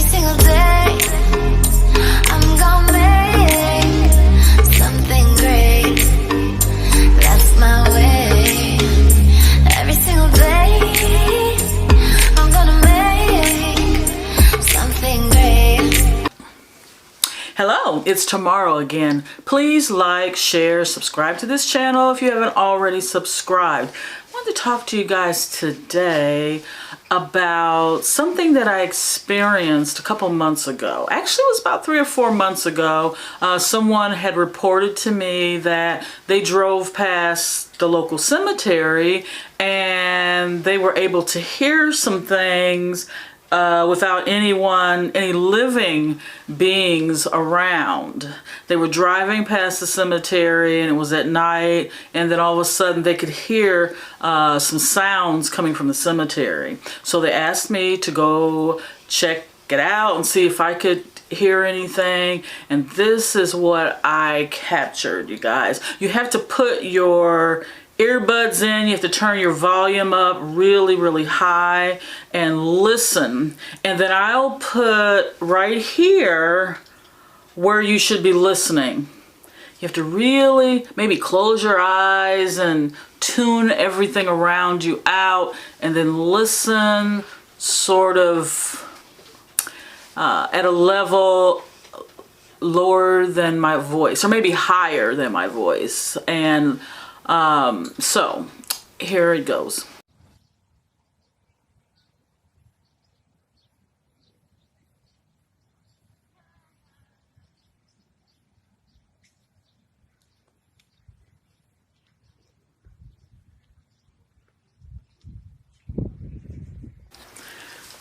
single day, I'm gonna make something great. That's my way. Every single day, I'm gonna make something great. Hello, it's Tomorrow again. Please like, share, subscribe to this channel if you haven't already subscribed. I wanted to talk to you guys today about something that I experienced a couple months ago. Actually, it was about 3 or 4 months ago. Someone had reported to me that they drove past the local cemetery and they were able to hear some things without any living beings around. They were driving past the cemetery and it was at night, and then all of a sudden they could hear some sounds coming from the cemetery. So they asked me to go check it out and see if I could hear anything, and this is what I captured, you guys. You have to put your earbuds in, you have to turn your volume up really, really high and listen. And then I'll put right here where you should be listening. You have to really maybe close your eyes and tune everything around you out, and then listen sort of at a level lower than my voice, or maybe higher than my voice. And so here it goes.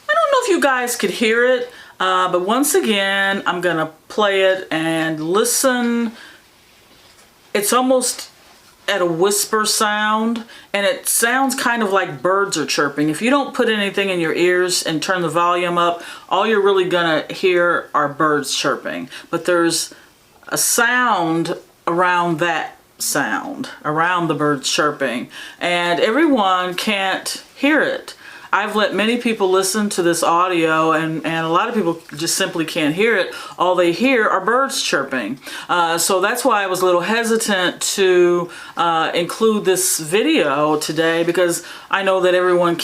I don't know if you guys could hear it, but once again, I'm gonna play it and listen. It's almost at a whisper sound, and it sounds kind of like birds are chirping. If you don't put anything in your ears and turn the volume up, all you're really gonna hear are birds chirping. But there's a sound around that sound, around the birds chirping, and everyone can't hear it. I've let many people listen to this audio, and a lot of people just simply can't hear it. All they hear are birds chirping. So that's why I was a little hesitant to include this video today, because I know that everyone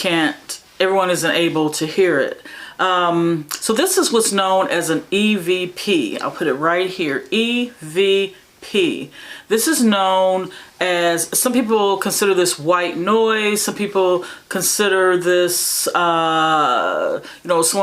isn't able to hear it. So this is what's known as an EVP. I'll put it right here, EVP. This is known as, some people consider this white noise, some people consider this, someone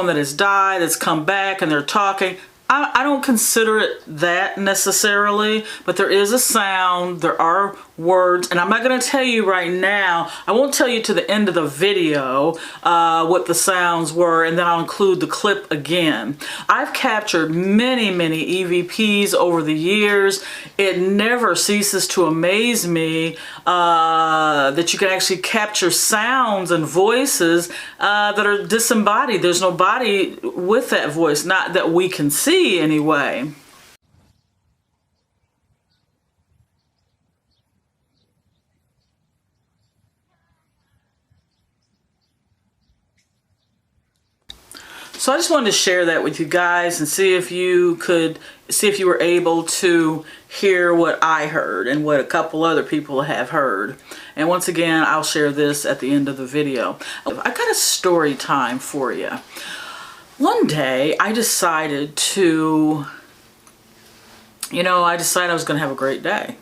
that has died, that's come back and they're talking. I don't consider it that necessarily, but there is a sound, there are words, and I'm not going to tell you right now. I won't tell you to the end of the video what the sounds were, and then I'll include the clip again. I've captured many, many EVPs over the years. It never ceases to amaze me that you can actually capture sounds and voices that are disembodied. There's no body with that voice, not that we can see anyway. So I just wanted to share that with you guys and see if you were able to hear what I heard and what a couple other people have heard. And once again, I'll share this at the end of the video. I got a story time for you. One day I decided I was going to have a great day.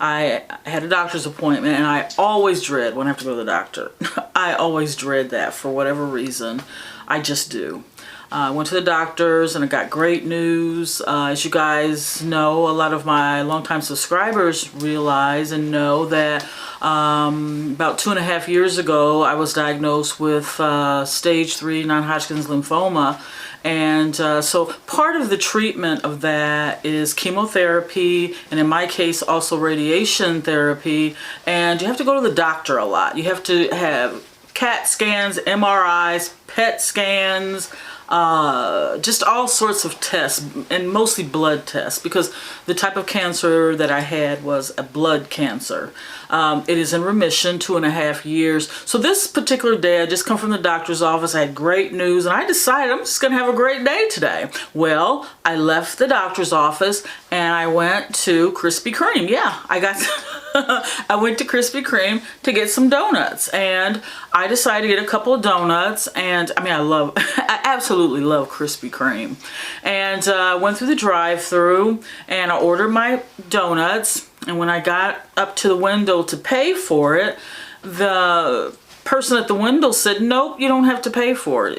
I had a doctor's appointment, and I always dread when I have to go to the doctor. I always dread that for whatever reason. I just do. I went to the doctors and I got great news. As you guys know, a lot of my longtime subscribers realize and know that about 2.5 years ago, I was diagnosed with stage 3 non-Hodgkin's lymphoma. And so part of the treatment of that is chemotherapy, and in my case also radiation therapy. And you have to go to the doctor a lot. You have to have CAT scans, MRIs, PET scans, just all sorts of tests, and mostly blood tests, because the type of cancer that I had was a blood cancer. It is in remission, 2.5 years. So this particular day, I just come from the doctor's office. I had great news, and I decided I'm just gonna have a great day today. Well, I left the doctor's office and I went to Krispy Kreme. Yeah, I went to Krispy Kreme to get some donuts, and I decided to get a couple of donuts. And I mean, I absolutely love Krispy Kreme. And went through the drive-through and I ordered my donuts. And when I got up to the window to pay for it, the person at the window said, "Nope, you don't have to pay for it.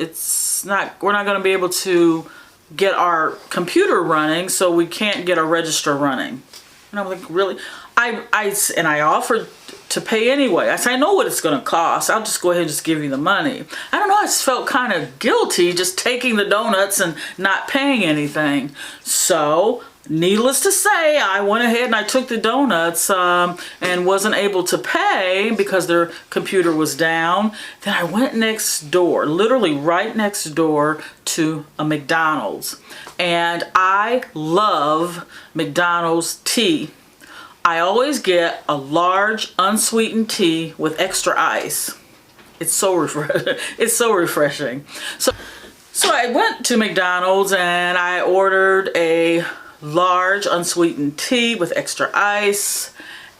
We're not going to be able to get our computer running, so we can't get our register running." And I'm like, really? I offered to pay anyway. I said, "I know what it's going to cost. I'll just go ahead and just give you the money." I don't know, I just felt kind of guilty just taking the donuts and not paying anything. So, needless to say, I went ahead and I took the donuts and wasn't able to pay because their computer was down. Then I went next door, literally right next door to a McDonald's. And I love McDonald's tea. I always get a large unsweetened tea with extra ice. It's so refreshing. So I went to McDonald's and I ordered a large unsweetened tea with extra ice.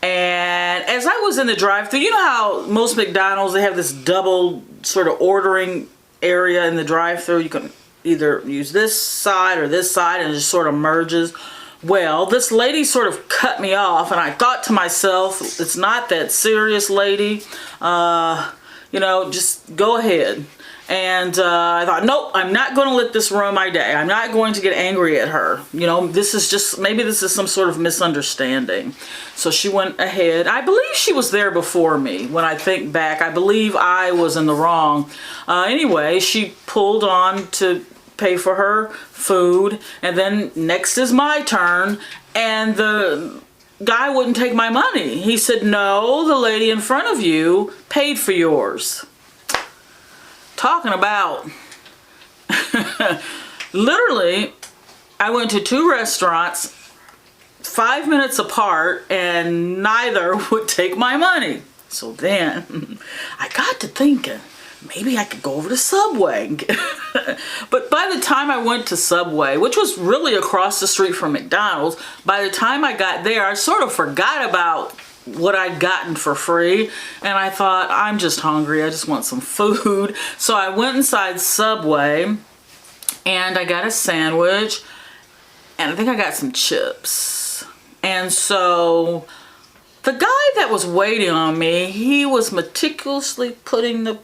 And as I was in the drive-thru, you know how most McDonald's, they have this double sort of ordering area in the drive-thru. You can either use this side or this side, and it just sort of merges. Well, this lady sort of cut me off, and I thought to myself, it's not that serious, lady. You know, just go ahead. And I thought, nope, I'm not going to let this ruin my day. I'm not going to get angry at her. You know, maybe this is some sort of misunderstanding. So she went ahead. I believe she was there before me. When I think back, I believe I was in the wrong. Anyway, she pulled on to pay for her food, and then next is my turn, and the guy wouldn't take my money. He said, "No, the lady in front of you paid for yours." Talking about literally, I went to 2 restaurants 5 minutes apart and neither would take my money. So then I got to thinking, maybe I could go over to Subway. But by the time I went to Subway, which was really across the street from McDonald's, by the time I got there, I sort of forgot about what I'd gotten for free. And I thought, I'm just hungry. I just want some food. So I went inside Subway and I got a sandwich and I think I got some chips. And so the guy that was waiting on me, he was meticulously putting the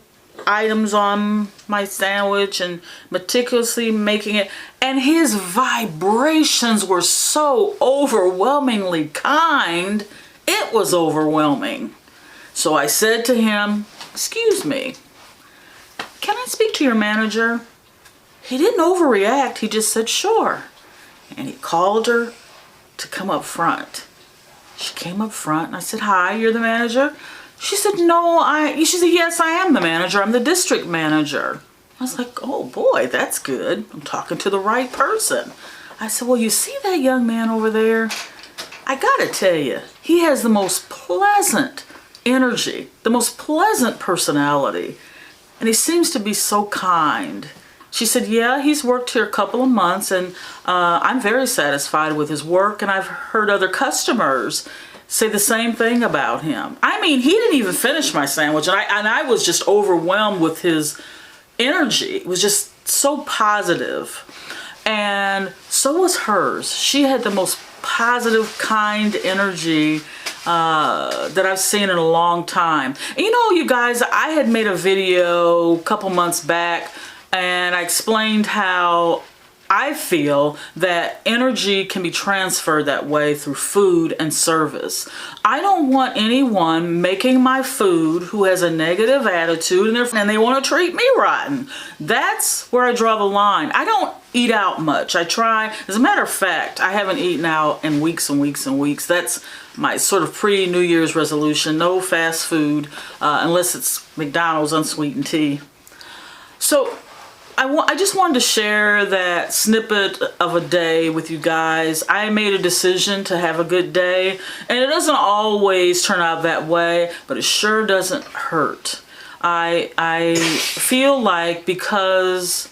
items on my sandwich and meticulously making it, and his vibrations were so overwhelmingly kind, it was overwhelming. So I said to him, "Excuse me, can I speak to your manager?" He didn't overreact, he just said sure. And he called her to come up front. She came up front and I said, "Hi, you're the manager?" She said, she said, "Yes, I am the manager. I'm the district manager." I was like, oh boy, that's good. I'm talking to the right person. I said, "Well, you see that young man over there? I gotta tell you, he has the most pleasant energy, the most pleasant personality, and he seems to be so kind." She said, "Yeah, he's worked here a couple of months and I'm very satisfied with his work, and I've heard other customers say the same thing about him." I mean, he didn't even finish my sandwich, and I was just overwhelmed with his energy. It was just so positive. And so was hers. She had the most positive, kind energy that I've seen in a long time. And you know, you guys, I had made a video a couple months back and I explained how I feel that energy can be transferred that way through food and service. I don't want anyone making my food who has a negative attitude and they want to treat me rotten. That's where I draw the line. I don't eat out much. I try. As a matter of fact, I haven't eaten out in weeks and weeks and weeks. That's my sort of pre-New Year's resolution. No fast food unless it's McDonald's unsweetened tea. So I just wanted to share that snippet of a day with you guys. I made a decision to have a good day, and it doesn't always turn out that way, but it sure doesn't hurt. I feel like because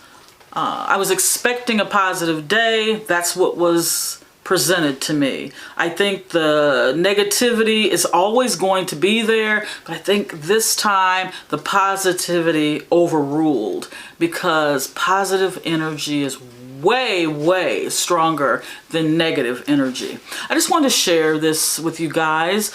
I was expecting a positive day, that's what was presented to me. I think the negativity is always going to be there, but I think this time the positivity overruled, because positive energy is way stronger than negative energy. I just wanted to share this with you guys.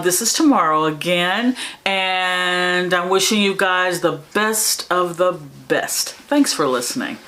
This is tomorrow again, and I'm wishing you guys the best of the best. Thanks for listening.